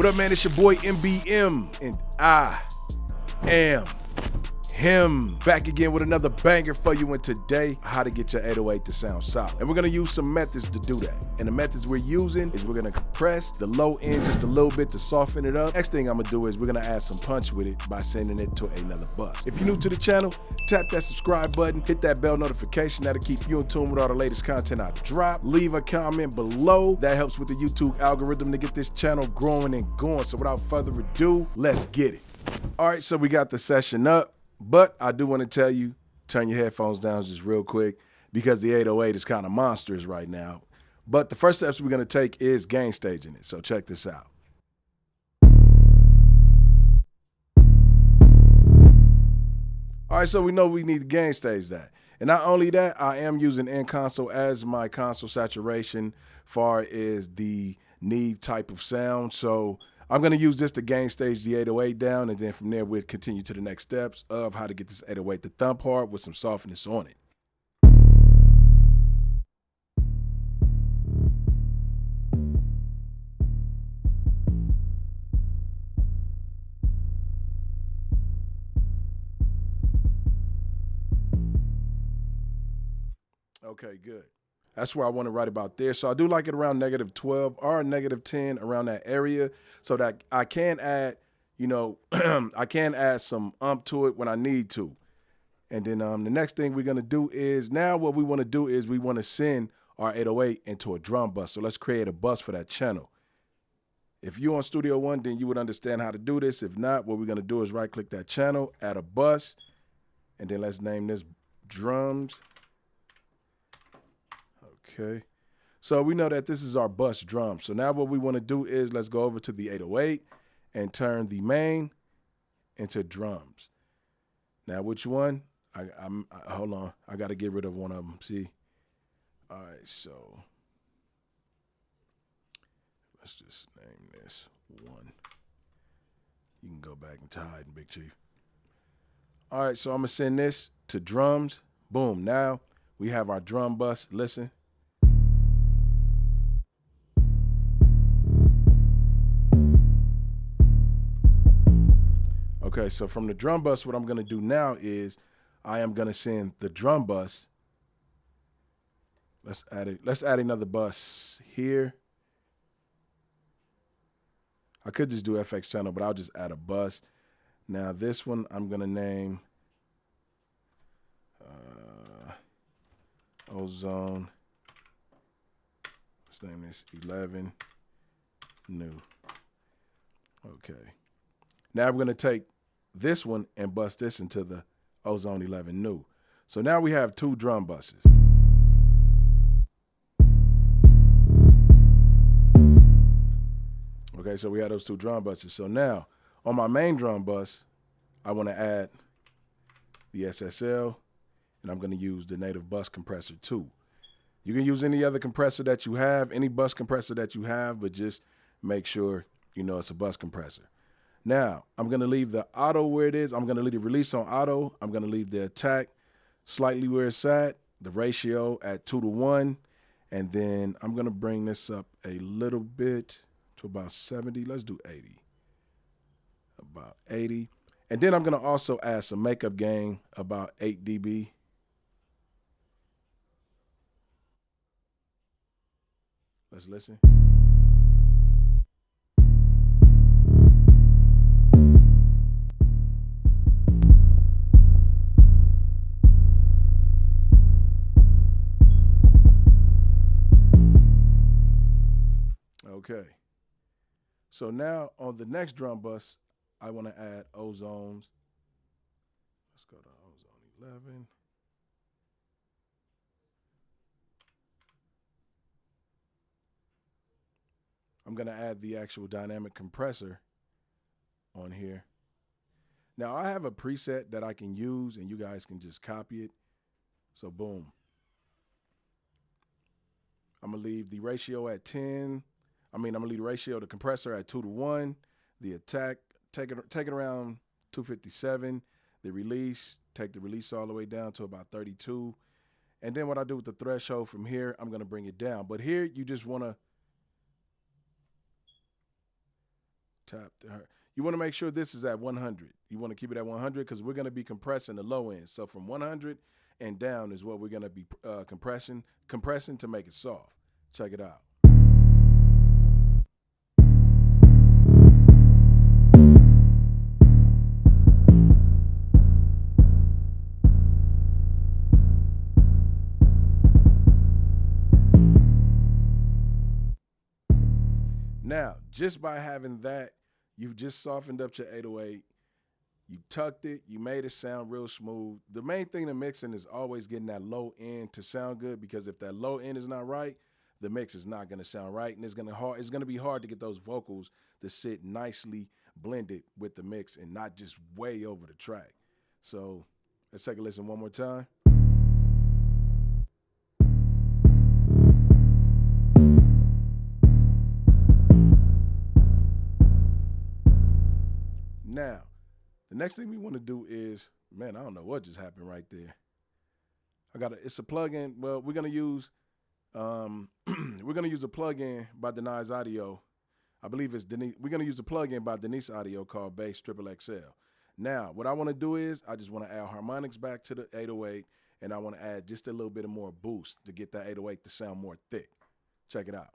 What up, man? It's your boy MBM, and I am him. Back again with another banger for you, and today, how to get your 808 to sound solid. And we're gonna use some methods to do that. And the methods we're using is we're gonna compress the low end just a little bit to soften it up. Next thing I'm gonna do is we're gonna add some punch with it by sending it to another bus. If you're new to the channel, tap that subscribe button, hit that bell notification. That'll keep you in tune with all the latest content I drop. Leave a comment below. That helps with the YouTube algorithm to get this channel growing and going. So without further ado, let's get it. All right, so we got the session up, but I do want to tell you, turn your headphones down just real quick because the 808 is kind of monstrous right now. But the first steps we're going to take is gain staging it. So check this out. All right, so we know we need to gain stage that. And not only that, I am using in console as my console saturation far as the Neve type of sound. So I'm going to use this to gain stage the 808 down, and then from there we'll continue to the next steps of how to get this 808 to thump hard with some softness on it. Okay, good. That's where I want to write about there. So I do like it around -12 or -10 around that area so that I can add, I can add some to it when I need to. And then the next thing we're going to do is now what we want to do is we want to send our 808 into a drum bus. So let's create a bus for that channel. If you're on Studio One, then you would understand how to do this. If not, what we're going to do is right click that channel, add a bus, and then let's name this drums. Okay, so we know that this is our bus drum. So now what we want to do is let's go over to the 808 and turn the main into drums. Now, which one? Hold on. I got to get rid of one of them. See? All right, so let's just name this one. You can go back and tie it, Big Chief. All right, so I'm going to send this to drums. Boom. Now we have our drum bus. Listen. Okay, so from the drum bus, what I'm going to do now is I am going to send the drum bus. Let's add another bus here. I could just do FX channel, but I'll just add a bus. Now this one I'm going to name Ozone. Let's name this 11 new. Okay. Now we're going to take this one and bust this into the Ozone 11 new. So now we have two drum buses. Okay, so we have those two drum buses. So now on my main drum bus, I want to add the SSL, and I'm going to use the native bus compressor too. You can use any other compressor that you have, any bus compressor that you have, but just make sure you know it's a bus compressor. Now, I'm going to leave the auto where it is. I'm going to leave the release on auto. I'm going to leave the attack slightly where it's at, the ratio at 2:1. And then I'm going to bring this up a little bit to about 70. Let's do 80. About 80. And then I'm going to also add some makeup gain, about 8 dB. Let's listen. Okay, so now on the next drum bus, I want to add ozones. Let's go to ozone 11. I'm going to add the actual dynamic compressor on here. Now I have a preset that I can use and you guys can just copy it. So boom. I'm going to leave the ratio at 10. I'm going to leave the ratio of the compressor at 2:1. The attack, take it around 257. The release, take the release all the way down to about 32. And then what I do with the threshold from here, I'm going to bring it down. But here you just want to tap to her. You want to make sure this is at 100. You want to keep it at 100 because we're going to be compressing the low end. So from 100 and down is what we're going to be compressing to make it soft. Check it out. Now, just by having that, you've just softened up your 808. You tucked it. You made it sound real smooth. The main thing to mixing is always getting that low end to sound good, because if that low end is not right, the mix is not going to sound right, and it's going to be hard to get those vocals to sit nicely blended with the mix and not just way over the track. So let's take a listen one more time. Now, the next thing we want to do is, man, I don't know what just happened right there. It's a plugin. Well, we're gonna use a plugin by Denise Audio. I believe it's Denise. We're gonna use a plugin by Denise Audio called Bass Triple XL. Now, what I want to do is I just want to add harmonics back to the 808, and I want to add just a little bit of more boost to get that 808 to sound more thick. Check it out.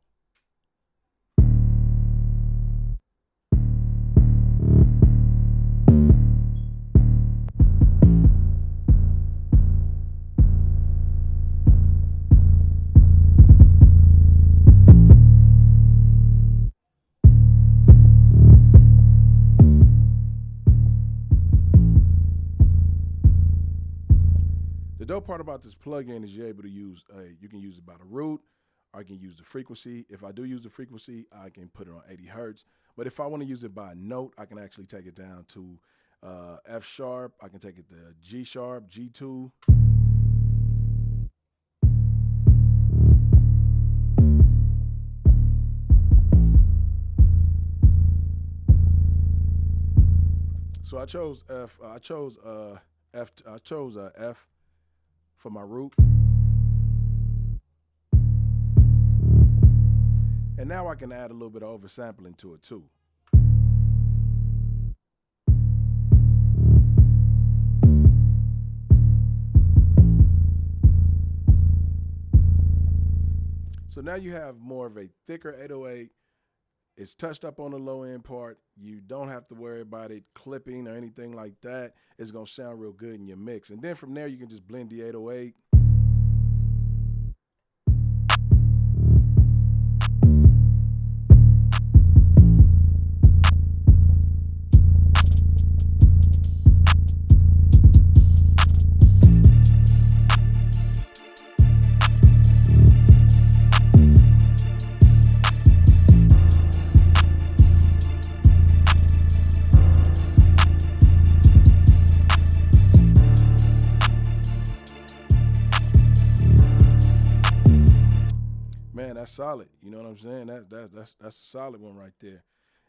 The dope part about this plugin is you're able to use, you can use it by the root, or I can use the frequency. If I do use the frequency, I can put it on 80 hertz. But if I want to use it by note, I can actually take it down to F sharp. I can take it to G sharp, G2. So I chose F. I chose F for my root. And now I can add a little bit of oversampling to it too. So now you have more of a thicker 808. It's touched up on the low end part. You don't have to worry about it clipping or anything like that. It's going to sound real good in your mix. And then from there, you can just blend the 808. Man, that's solid. You know what I'm saying? That's a solid one right there.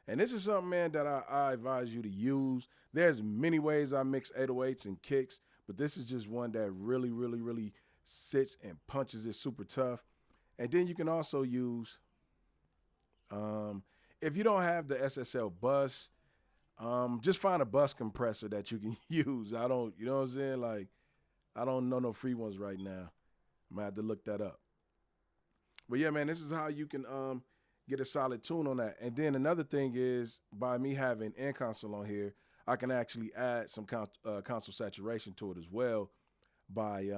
And this is something, man, that I advise you to use. There's many ways I mix 808s and kicks, but this is just one that really, really, really sits and punches it super tough. And then you can also use, if you don't have the SSL bus, just find a bus compressor that you can use. You know what I'm saying? Like, I don't know no free ones right now. I'm gonna have to look that up. But yeah, man, this is how you can get a solid tune on that. And then another thing is, by me having N console on here, I can actually add some console saturation to it as well by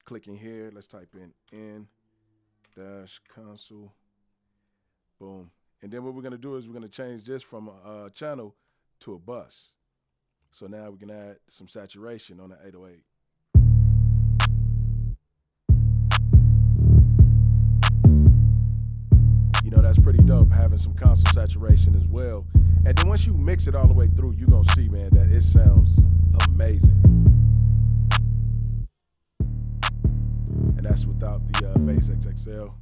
clicking here. Let's type in N dash console. Boom. And then what we're gonna do is we're gonna change this from a channel to a bus. So now we can add some saturation on the 808. You know, that's pretty dope, having some console saturation as well. And then once you mix it all the way through, you're going to see, man, that it sounds amazing. And that's without the Bass XXL.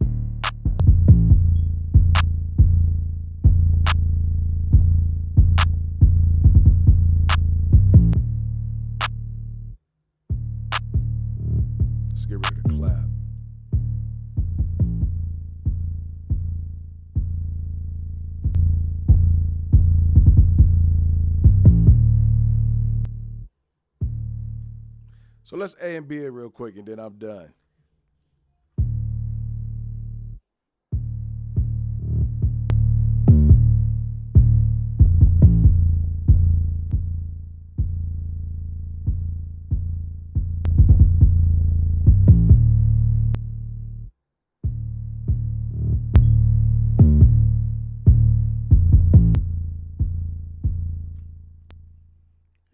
Let's get rid of the clap. So let's A and B it real quick and then I'm done.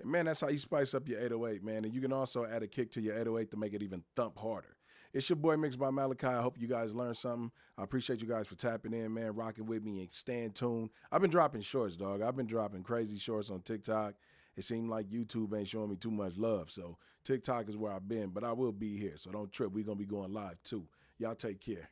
And man, that's how you spice up your 808, man. And you can also add a kick to your 808 to make it even thump harder. It's your boy Mixed by Malachi. I hope you guys learned something. I appreciate you guys for tapping in, man, rocking with me and staying tuned. I've been dropping shorts, dog. I've been dropping crazy shorts on TikTok. It seemed like YouTube ain't showing me too much love. So TikTok is where I've been, but I will be here. So don't trip. We're going to be going live too. Y'all take care.